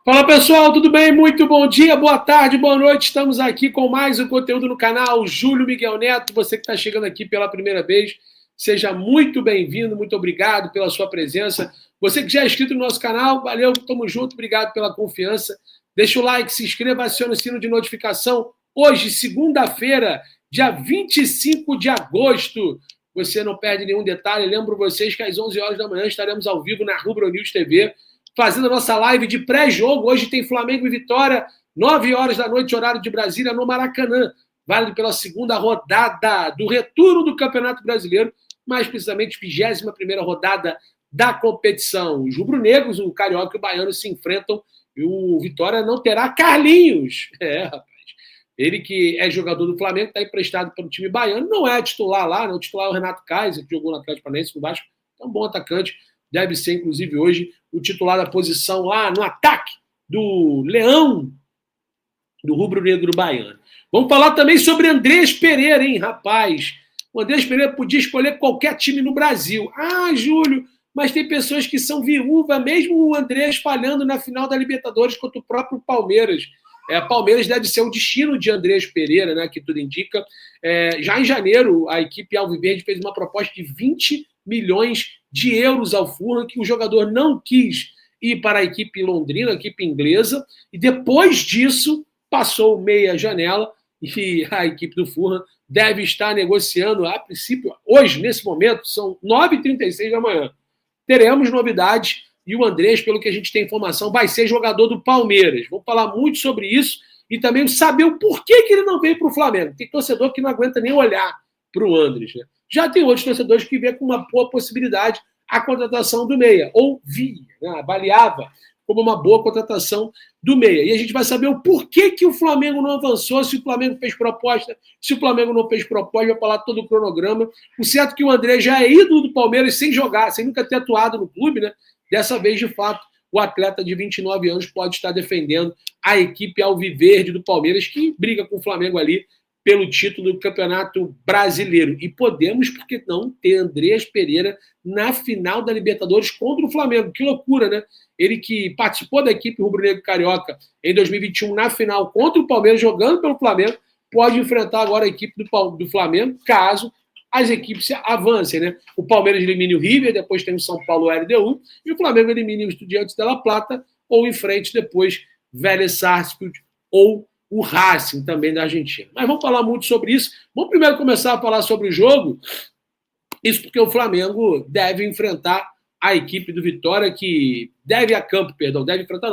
Fala pessoal, tudo bem? Muito bom dia, boa tarde, boa noite. Estamos aqui com mais um conteúdo no canal Júlio Miguel Neto. Você que está chegando aqui pela primeira vez, seja muito bem-vindo, muito obrigado pela sua presença. Você que já é inscrito no nosso canal, valeu, tamo junto, obrigado pela confiança. Deixa o like, se inscreva, acione o sino de notificação. Hoje, segunda-feira, dia 25 de agosto. Você não perde nenhum detalhe. Lembro vocês que às 11 horas da manhã estaremos ao vivo na Rubro News TV, fazendo a nossa live de pré-jogo. Hoje tem Flamengo e Vitória, 9 horas da noite, horário de Brasília, no Maracanã. Válido pela segunda rodada do retorno do Campeonato Brasileiro, mais precisamente 21ª rodada da competição. Os rubro-negros, o Carioca e o Baiano se enfrentam e o Vitória não terá Carlinhos. Rapaz. Ele que é jogador do Flamengo, está emprestado pelo time baiano, não é titular lá, não. O titular é o Renato Kaiser, que jogou no Atlético Paranaense, no Vasco, é um bom atacante. Deve ser, inclusive, hoje o titular da posição lá no ataque do Leão, do rubro-negro baiano. Vamos falar também sobre Andrés Pereira, hein, rapaz? O Andrés Pereira podia escolher qualquer time no Brasil. Ah, Júlio, mas tem pessoas que são viúvas, mesmo o Andrés falhando na final da Libertadores contra o próprio Palmeiras. Palmeiras deve ser o destino de Andrés Pereira, né, que tudo indica. Já em janeiro, a equipe alviverde fez uma proposta de 20 milhões de euros ao Fulham, que o jogador não quis ir para a equipe londrina, a equipe inglesa, e depois disso passou meia janela e a equipe do Fulham deve estar negociando, a princípio, hoje, nesse momento, são 9h36 da manhã. Teremos novidades e o Andrés, pelo que a gente tem informação, vai ser jogador do Palmeiras. Vamos falar muito sobre isso e também saber o porquê que ele não veio para o Flamengo. Tem torcedor que não aguenta nem olhar para o Andrés, né? Já tem outros torcedores que vê com uma boa possibilidade a contratação do meia, ou via, né, avaliava como uma boa contratação do meia. E a gente vai saber o porquê que o Flamengo não avançou, se o Flamengo fez proposta, se o Flamengo não fez proposta, vai falar todo o cronograma. O certo é que o André já é ídolo do Palmeiras sem jogar, sem nunca ter atuado no clube, né? Dessa vez, de fato, o atleta de 29 anos pode estar defendendo a equipe alviverde do Palmeiras, que briga com o Flamengo ali pelo título do Campeonato Brasileiro. E podemos, por que não, ter Andrés Pereira na final da Libertadores contra o Flamengo. Que loucura, né? Ele que participou da equipe rubro-negro carioca em 2021 na final contra o Palmeiras, jogando pelo Flamengo, pode enfrentar agora a equipe do Flamengo, caso as equipes avancem, né? O Palmeiras elimine o River, depois tem o São Paulo LDU, e o Flamengo elimine o Estudiantes de La Plata, ou enfrente depois Vélez Sarsfield ou o Racing também da Argentina. Mas vamos falar muito sobre isso. Vamos primeiro começar a falar sobre o jogo. Isso porque o Flamengo deve enfrentar a equipe do Vitória, que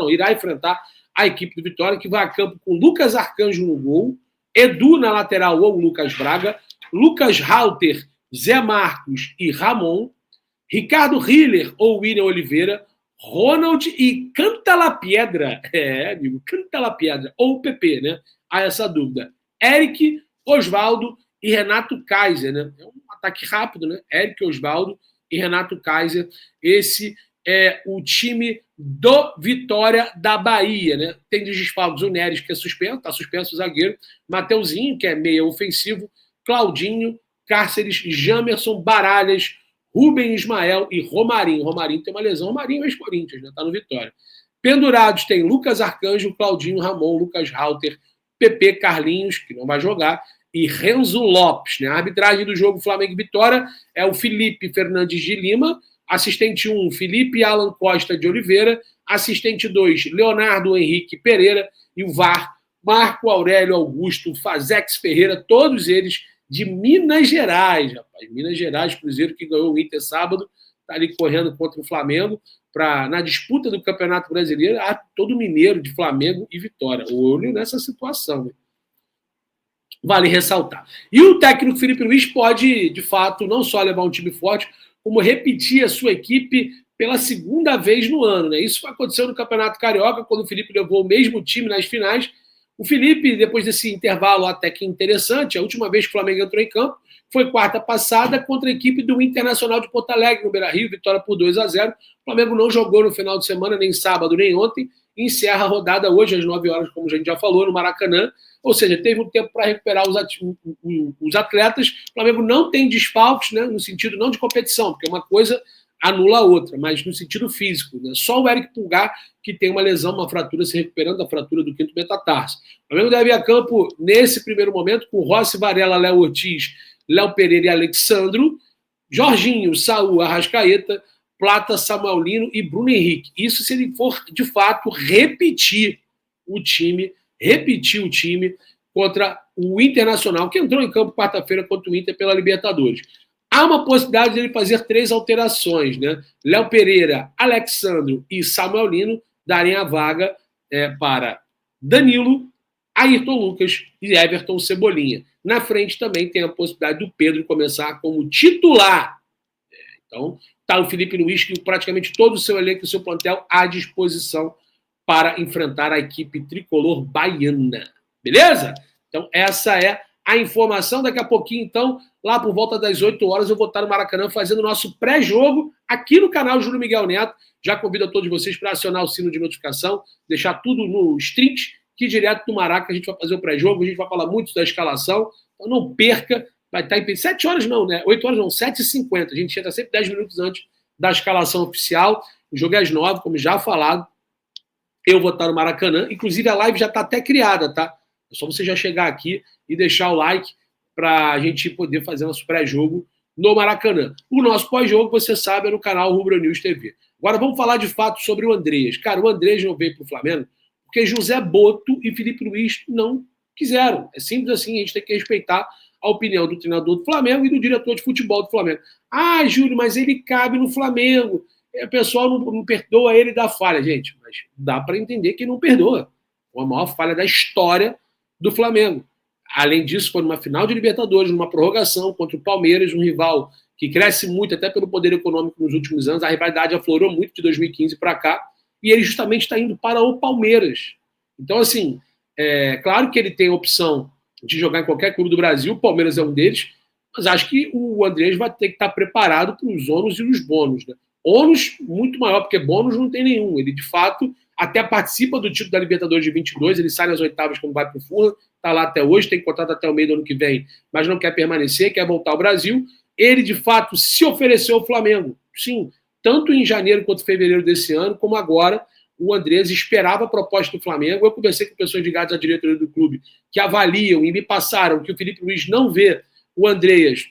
irá enfrentar a equipe do Vitória, que vai a campo com Lucas Arcanjo no gol, Edu na lateral ou Lucas Braga, Lucas Halter, Zé Marcos e Ramon, Ricardo Hiller ou William Oliveira, Ronald e Cantalapiedra, amigo, Cantalapiedra, ou PP, né? Há essa dúvida. Eric, Osvaldo e Renato Kaiser, né? É um ataque rápido, né? Eric, Osvaldo e Renato Kaiser. Esse é o time do Vitória da Bahia, né? Tem de desfalques o Neres, que é suspenso, tá suspenso o zagueiro, Mateuzinho, que é meia ofensivo, Claudinho, Cáceres, Jamerson, Baralhas, Rubem Ismael e Romarinho. Romarinho tem uma lesão, Romarinho é ex-Corinthians, né? Tá no Vitória. Pendurados tem Lucas Arcanjo, Claudinho, Ramon, Lucas Halter, PP Carlinhos, que não vai jogar, e Renzo Lopes. Né? A arbitragem do jogo Flamengo e Vitória é o Felipe Fernandes de Lima, assistente 1, Felipe Alan Costa de Oliveira, assistente 2, Leonardo Henrique Pereira, e o VAR, Marco Aurélio Augusto Fazex Ferreira, todos eles de Minas Gerais, rapaz. Minas Gerais, Cruzeiro que ganhou o Inter sábado, está ali correndo contra o Flamengo na disputa do Campeonato Brasileiro. Todo mineiro de Flamengo e Vitória. Olho nessa situação, né? Vale ressaltar. E o técnico Felipe Luiz pode, de fato, não só levar um time forte, como repetir a sua equipe pela segunda vez no ano. Né? Isso aconteceu no Campeonato Carioca, quando o Felipe levou o mesmo time nas finais. O Felipe, depois desse intervalo até que interessante, a última vez que o Flamengo entrou em campo foi quarta passada contra a equipe do Internacional de Porto Alegre, no Beira-Rio, vitória por 2-0. O Flamengo não jogou no final de semana, nem sábado, nem ontem, e encerra a rodada hoje às 9 horas, como a gente já falou, no Maracanã. Ou seja, teve um tempo para recuperar os atletas. O Flamengo não tem desfalques, né, no sentido não de competição, porque uma coisa anula a outra, mas no sentido físico. Né? Só o Eric Pulgar que tem uma lesão, uma fratura, se recuperando da fratura do quinto metatarso. O Flamengo deve ir a campo, nesse primeiro momento, com Rossi, Varela, Léo Ortiz, Léo Pereira e Alexandro, Jorginho, Saúl, Arrascaeta, Plata, Samuel Lino e Bruno Henrique. Isso se ele for, de fato, repetir o time contra o Internacional, que entrou em campo quarta-feira contra o Inter pela Libertadores. Há uma possibilidade de ele fazer 3 alterações, né? Léo Pereira, Alexandro e Samuel Lino darem a vaga para Danilo, Ayrton Lucas e Everton Cebolinha. Na frente também tem a possibilidade do Pedro começar como titular. Então, está o Felipe Luiz, que praticamente todo o seu elenco e o seu plantel à disposição para enfrentar a equipe tricolor baiana. Beleza? Então, essa é a informação. Daqui a pouquinho, então, lá por volta das 8 horas, eu vou estar no Maracanã fazendo o nosso pré-jogo aqui no canal Júlio Miguel Neto. Já convido a todos vocês para acionar o sino de notificação, deixar tudo no stream, que direto do Maraca a gente vai fazer o pré-jogo, a gente vai falar muito da escalação. Então não perca, vai estar em 7 horas não, né? 8 horas não, 7h50. A gente entra sempre 10 minutos antes da escalação oficial. O jogo é às 9, como já falado. Eu vou estar no Maracanã. Inclusive a live já está até criada, tá? É só você já chegar aqui e deixar o like para a gente poder fazer nosso pré-jogo no Maracanã. O nosso pós-jogo, você sabe, é no canal Rubro News TV. Agora vamos falar de fato sobre o Andreas. Cara, o Andreas não veio para o Flamengo porque José Boto e Felipe Luiz não quiseram. É simples assim, a gente tem que respeitar a opinião do treinador do Flamengo e do diretor de futebol do Flamengo. Ah, Júlio, mas ele cabe no Flamengo. O pessoal não perdoa ele da falha. Gente, mas dá para entender que não perdoa. Foi a maior falha da história do Flamengo. Além disso, foi numa final de Libertadores, numa prorrogação contra o Palmeiras, um rival que cresce muito, até pelo poder econômico nos últimos anos. A rivalidade aflorou muito de 2015 para cá. E ele justamente está indo para o Palmeiras. Então, assim, claro que ele tem a opção de jogar em qualquer clube do Brasil, o Palmeiras é um deles, mas acho que o Andrés vai ter que estar preparado para os ônus e os bônus. Né? Ônus muito maior, porque bônus não tem nenhum. Ele, de fato, até participa do título da Libertadores de 22, ele sai nas oitavas quando vai para o Fulham, está lá até hoje, tem contrato até o meio do ano que vem, mas não quer permanecer, quer voltar ao Brasil. Ele, de fato, se ofereceu ao Flamengo. Sim, tanto em janeiro quanto em fevereiro desse ano, como agora, o Andrés esperava a proposta do Flamengo. Eu conversei com pessoas ligadas à diretoria do clube que avaliam e me passaram que o Felipe Luiz não vê o Andrés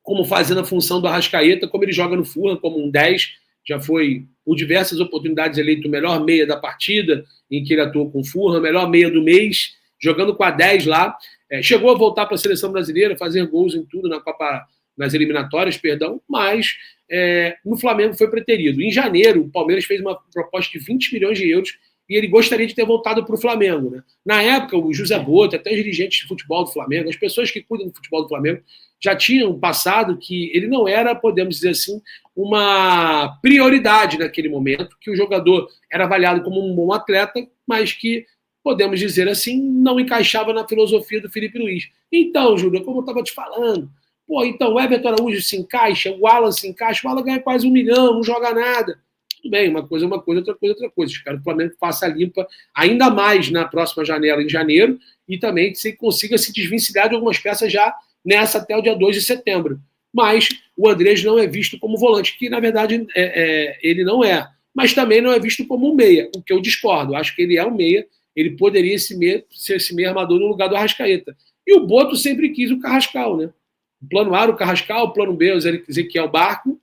como fazendo a função do Arrascaeta, como ele joga no Fulham, como um 10, já foi, por diversas oportunidades, eleito o melhor meia da partida, em que ele atuou com o Fulham, melhor meia do mês, jogando com a 10 lá. Chegou a voltar para a seleção brasileira, fazer gols em tudo na Copa, nas eliminatórias, mas no Flamengo foi preterido. Em janeiro, o Palmeiras fez uma proposta de 20 milhões de euros e ele gostaria de ter voltado para o Flamengo. Né? Na época, o José Boto, até os dirigentes de futebol do Flamengo, as pessoas que cuidam do futebol do Flamengo, já tinham passado que ele não era, podemos dizer assim, uma prioridade naquele momento, que o jogador era avaliado como um bom atleta, mas que, podemos dizer assim, não encaixava na filosofia do Felipe Luiz. Então, Júlio, como eu estava te falando, então o Everton Araújo se encaixa, o Alan se encaixa, o Alan ganha quase 1 milhão, não joga nada. Tudo bem, uma coisa é uma coisa, outra coisa é outra coisa. Espero que o Flamengo faça a limpa ainda mais na próxima janela, em janeiro, e também que você consiga se desvencilhar de algumas peças já nessa até o dia 2 de setembro. Mas o Andrés não é visto como volante, que na verdade ele não é. Mas também não é visto como um meia, o que eu discordo. Acho que ele é um meia, ele poderia ser esse meia armador no lugar do Arrascaeta. E o Boto sempre quis o Carrascal, né? O plano A, o Carrascal, o plano B, o Ezequiel Barco.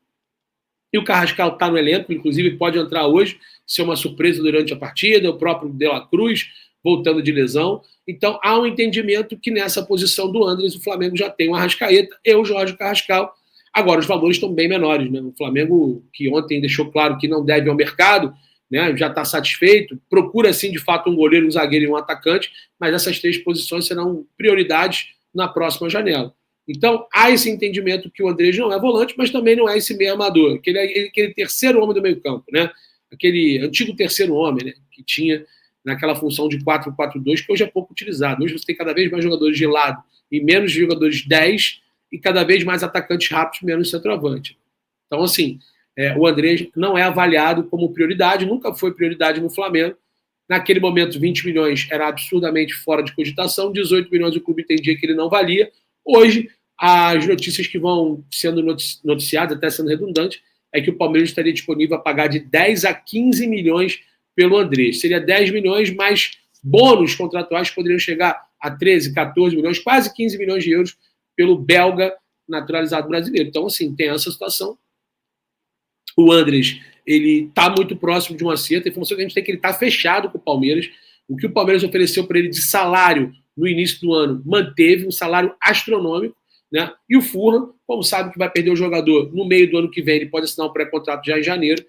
E o Carrascal está no elenco, inclusive pode entrar hoje, ser uma surpresa durante a partida, o próprio De La Cruz voltando de lesão. Então, há um entendimento que nessa posição do Andrés, o Flamengo já tem o Arrascaeta e o Jorge Carrascal. Agora, os valores estão bem menores. Né? O Flamengo, que ontem deixou claro que não deve ao mercado, né, já está satisfeito, procura, sim, de fato, um goleiro, um zagueiro e um atacante, mas essas 3 posições serão prioridades na próxima janela. Então, há esse entendimento que o Andrés não é volante, mas também não é esse meio armador, aquele terceiro homem do meio campo, né? Aquele antigo terceiro homem, né? Que tinha naquela função de 4-4-2, que hoje é pouco utilizado. Hoje você tem cada vez mais jogadores de lado e menos jogadores 10 e cada vez mais atacantes rápidos, menos centroavante. Então, assim, o Andrés não é avaliado como prioridade, nunca foi prioridade no Flamengo. Naquele momento, 20 milhões era absurdamente fora de cogitação, 18 milhões o clube entendia que ele não valia. Hoje, as notícias que vão sendo noticiadas, até sendo redundante, é que o Palmeiras estaria disponível a pagar de 10 a 15 milhões pelo Andrés. Seria 10 milhões mais bônus contratuais que poderiam chegar a 13, 14 milhões, quase 15 milhões de euros pelo belga naturalizado brasileiro. Então, assim, tem essa situação. O Andrés, ele está muito próximo de um acerto. A informação que a gente tem é que ele está fechado com o Palmeiras. O que o Palmeiras ofereceu para ele de salário no início do ano, manteve um salário astronômico, né? E o Fulham, como sabe que vai perder o jogador no meio do ano que vem, ele pode assinar um pré-contrato já em janeiro,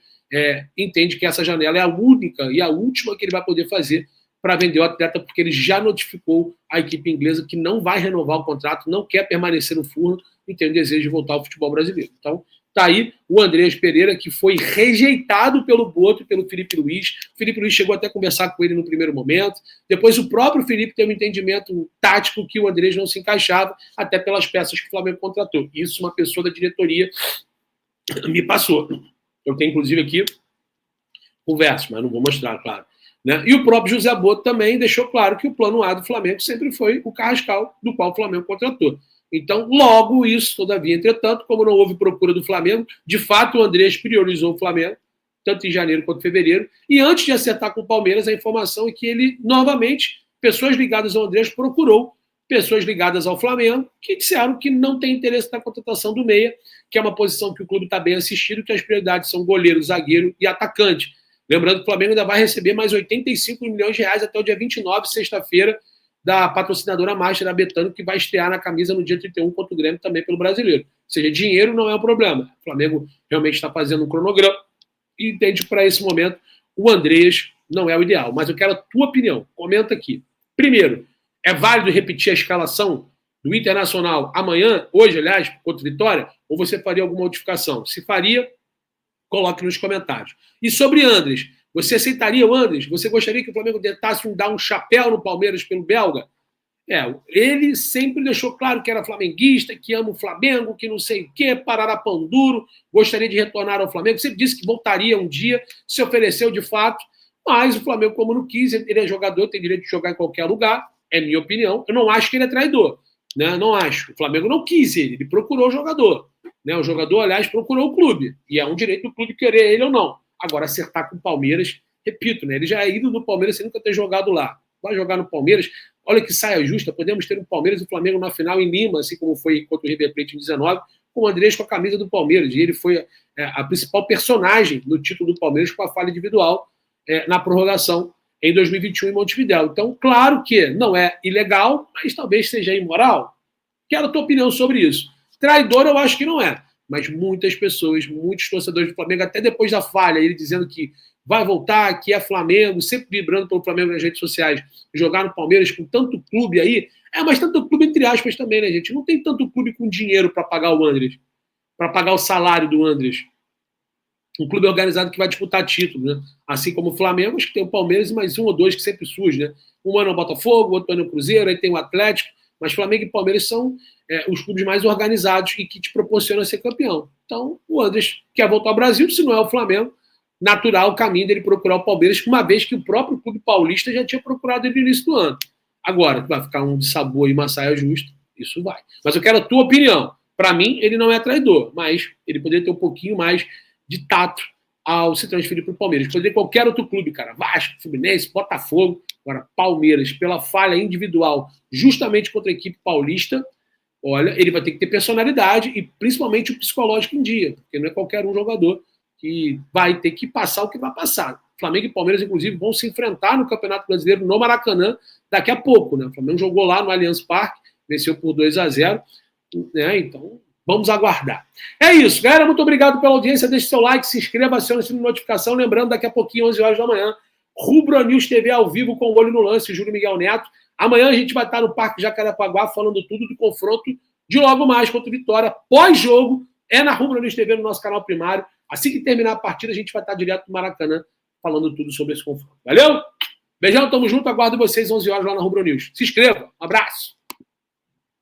entende que essa janela é a única e a última que ele vai poder fazer para vender o atleta, porque ele já notificou a equipe inglesa que não vai renovar o contrato, não quer permanecer no Fulham e tem o desejo de voltar ao futebol brasileiro. Então, tá aí o Andrés Pereira, que foi rejeitado pelo Boto e pelo Felipe Luiz. O Felipe Luiz chegou até a conversar com ele no primeiro momento. Depois o próprio Felipe teve um entendimento tático que o Andrés não se encaixava, até pelas peças que o Flamengo contratou. Isso uma pessoa da diretoria me passou. Eu tenho, inclusive, aqui conversas, mas não vou mostrar, claro. Né? E o próprio José Boto também deixou claro que o plano A do Flamengo sempre foi o Carrascal, do qual o Flamengo contratou. Então, logo isso, todavia, entretanto, como não houve procura do Flamengo, de fato o Andrés priorizou o Flamengo, tanto em janeiro quanto em fevereiro, e antes de acertar com o Palmeiras, a informação é que ele, novamente, pessoas ligadas ao Andrés procurou pessoas ligadas ao Flamengo, que disseram que não tem interesse na contratação do meia, que é uma posição que o clube está bem assistido, que as prioridades são goleiro, zagueiro e atacante. Lembrando que o Flamengo ainda vai receber mais 85 milhões de reais até o dia 29, sexta-feira, da patrocinadora Master, da Betano, que vai estrear na camisa no dia 31 contra o Grêmio também pelo Brasileiro. Ou seja, dinheiro não é um problema. O Flamengo realmente está fazendo um cronograma e entende que para esse momento o Andrés não é o ideal. Mas eu quero a tua opinião. Comenta aqui. Primeiro, é válido repetir a escalação do Internacional amanhã, hoje, aliás, contra o Vitória, ou você faria alguma modificação? Se faria, coloque nos comentários. E sobre Andrés, você aceitaria o Andrés? Você gostaria que o Flamengo tentasse dar um chapéu no Palmeiras pelo belga? Ele sempre deixou claro que era flamenguista, que ama o Flamengo, que não sei o quê, parará pão duro, gostaria de retornar ao Flamengo. Sempre disse que voltaria um dia, se ofereceu de fato, mas o Flamengo, como não quis, ele é jogador, tem direito de jogar em qualquer lugar, é minha opinião. Eu não acho que ele é traidor, né? Não acho. O Flamengo não quis ele procurou o jogador. Né? O jogador, aliás, procurou o clube, e é um direito do clube querer ele ou não. Agora, acertar com o Palmeiras, repito, né? Ele já é ídolo do Palmeiras sem nunca ter jogado lá. Vai jogar no Palmeiras, olha que saia justa, podemos ter um Palmeiras e o Flamengo na final em Lima, assim como foi contra o River Plate em 19, com o Andrés com a camisa do Palmeiras, e ele foi a principal personagem no título do Palmeiras com a falha individual na prorrogação em 2021 em Montevidéu. Então, claro que não é ilegal, mas talvez seja imoral. Quero a tua opinião sobre isso. Traidor eu acho que não é, mas muitas pessoas, muitos torcedores do Flamengo, até depois da falha, ele dizendo que vai voltar, que é Flamengo, sempre vibrando pelo Flamengo nas redes sociais, jogar no Palmeiras com tanto clube aí, mas tanto clube entre aspas também, né, gente? Não tem tanto clube com dinheiro para pagar o Andrés, para pagar o salário do Andrés. Um clube organizado que vai disputar título, né? Assim como o Flamengo, acho que tem o Palmeiras e mais um ou dois que sempre surge, né? Um ano é o Botafogo, outro ano é o Cruzeiro, aí tem o Atlético, mas Flamengo e Palmeiras são os clubes mais organizados e que te proporcionam ser campeão. Então, o Andrés quer voltar ao Brasil, se não é o Flamengo, natural o caminho dele procurar o Palmeiras, uma vez que o próprio clube paulista já tinha procurado ele no início do ano. Agora, vai ficar um de sabor e uma saia justa, isso vai. Mas eu quero a tua opinião. Para mim, ele não é traidor, mas ele poderia ter um pouquinho mais de tato ao se transferir para o Palmeiras. Poderia qualquer outro clube, cara. Vasco, Fluminense, Botafogo. Agora, Palmeiras, pela falha individual, justamente contra a equipe paulista, olha, ele vai ter que ter personalidade e principalmente o psicológico em dia, porque não é qualquer um jogador que vai ter que passar o que vai passar. Flamengo e Palmeiras, inclusive, vão se enfrentar no Campeonato Brasileiro no Maracanã daqui a pouco, né? O Flamengo jogou lá no Allianz Parque, venceu por 2-0, né? Então, vamos aguardar. É isso, galera. Muito obrigado pela audiência. Deixe seu like, se inscreva, acione o sininho de notificação. Lembrando, daqui a pouquinho, 11 horas da manhã, Rubro News TV ao vivo com o Olho no Lance, Júlio Miguel Neto. Amanhã a gente vai estar no Parque Jacarepaguá falando tudo do confronto de logo mais contra o Vitória. Pós-jogo, na Rubro News TV, no nosso canal primário. Assim que terminar a partida, a gente vai estar direto no Maracanã falando tudo sobre esse confronto. Valeu? Beijão, tamo junto. Aguardo vocês 11 horas lá na Rubro News. Se inscreva. Um abraço.